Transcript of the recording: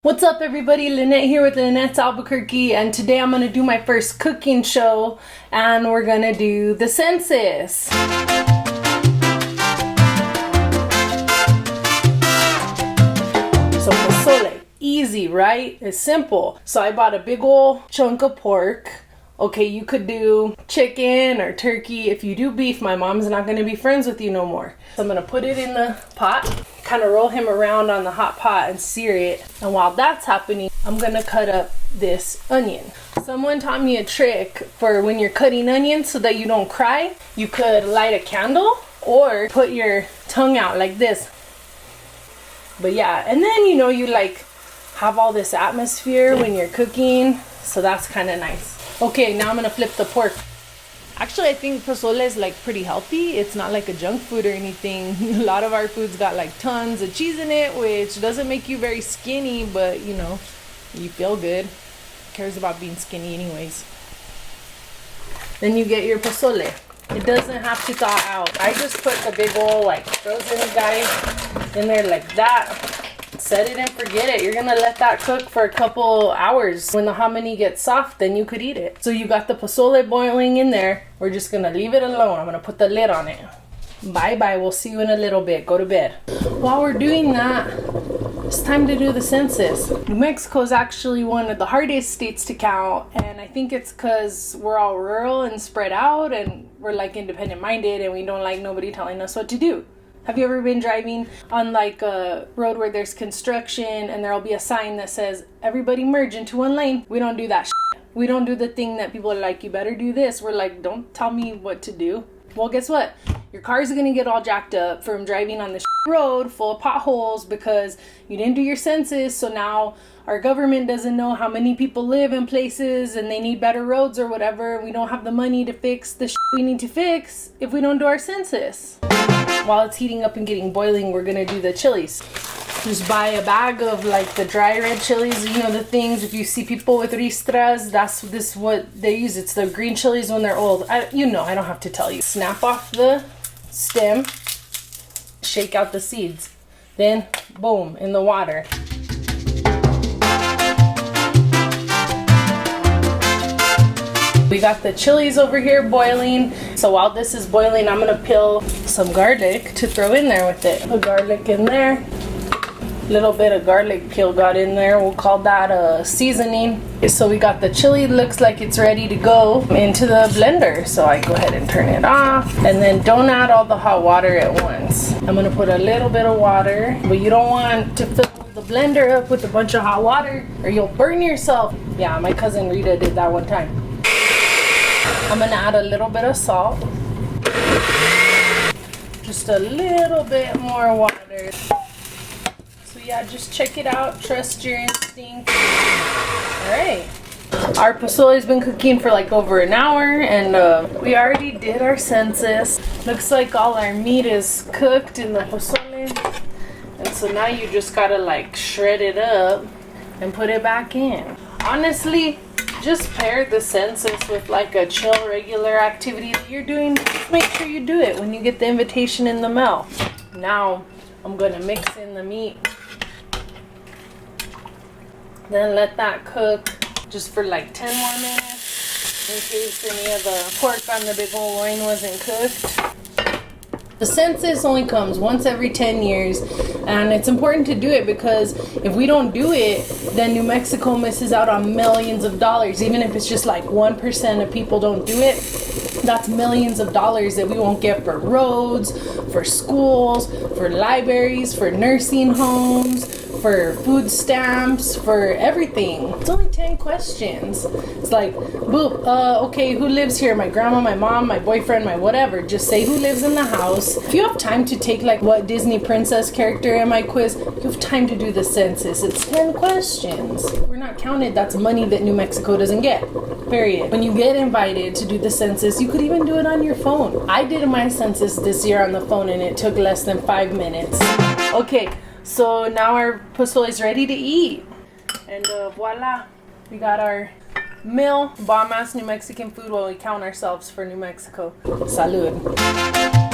What's up everybody, Lynette here with Lynette's Albuquerque, and today I'm going to do my first cooking show and we're going to do the census. So posolé, easy, right? It's simple. So I bought a big old chunk of pork. Okay, you could do chicken or turkey. If you do beef, my mom's not going to be friends with you no more. So I'm going to put it in the pot, kind of roll him around on the hot pot and sear it. And while that's happening, I'm going to cut up this onion. Someone taught me a trick for when you're cutting onions so that you don't cry. You could light a candle or put your tongue out like this. But yeah, and then you like have all this atmosphere when you're cooking. So that's kind of nice. Okay, now I'm gonna flip the pork. Actually, I think pozole is like pretty healthy. It's not like a junk food or anything. A lot of our foods got like tons of cheese in it, which doesn't make you very skinny, but you feel good. Who cares about being skinny anyways? Then you get your pozole. It doesn't have to thaw out. I just put the big old like frozen guy in there like that. Set it and forget it. You're gonna let that cook for a couple hours. When the hominy gets soft, then you could eat it. So you got the pozole boiling in there. We're just gonna leave it alone. I'm gonna put the lid on it. Bye bye, we'll see you in a little bit. Go to bed. While we're doing that, it's time to do the census. New Mexico is actually one of the hardest states to count, and I think it's because we're all rural and spread out, and we're like independent minded, and we don't like nobody telling us what to do. Have you ever been driving on like a road where there's construction and there'll be a sign that says, everybody merge into one lane? We don't do that shit. We don't do the thing that people are like, you better do this. We're like, don't tell me what to do. Well, guess what? Your car's gonna get all jacked up from driving on this road full of potholes because you didn't do your census. So now our government doesn't know how many people live in places and they need better roads or whatever. We don't have the money to fix the shit we need to fix if we don't do our census. While it's heating up and getting boiling, we're gonna do the chilies. Just buy a bag of like the dry red chilies, the things. If you see people with ristras, this what they use. It's the green chilies when they're old. I don't have to tell you. Snap off the stem, shake out the seeds, then boom, in the water. We got the chilies over here boiling. So while this is boiling, I'm gonna peel some garlic to throw in there with it. The garlic in there. Little bit of garlic peel got in there. We'll call that a seasoning. So we got the chili, looks like it's ready to go into the blender. So I go ahead and turn it off. And then don't add all the hot water at once. I'm gonna put a little bit of water, but you don't want to fill the blender up with a bunch of hot water or you'll burn yourself. Yeah, my cousin Rita did that one time. I'm gonna add a little bit of salt. Just a little bit more water. So yeah, just check it out. Trust your instinct. Alright. Our pozole's been cooking for like over an hour, and we already did our census. Looks like all our meat is cooked in the pozole. And so now you just gotta like shred it up and put it back in. Honestly, just pair the census with like a chill regular activity that you're doing. Just make sure you do it when you get the invitation in the mail. Now I'm gonna mix in the meat. Then let that cook just for like 10 more minutes in case any of the pork on the big old loin wasn't cooked. The census only comes once every 10 years, and it's important to do it because if we don't do it, then New Mexico misses out on millions of dollars. Even if it's just like 1% of people don't do it, that's millions of dollars that we won't get for roads, for schools, for libraries, for nursing homes, for food stamps, for everything. It's only 10 questions. It's like, boop, okay, who lives here? My grandma, my mom, my boyfriend, my whatever. Just say who lives in the house. If you have time to take like what Disney princess character am I quiz, you have time to do the census. It's 10 questions. If we're not counted, that's money that New Mexico doesn't get. Period. When you get invited to do the census, you could even do it on your phone. I did my census this year on the phone and it took less than 5 minutes. Okay. So now our pozole is ready to eat. And voila, we got our meal, bomb-ass New Mexican food while we count ourselves for New Mexico. Salud.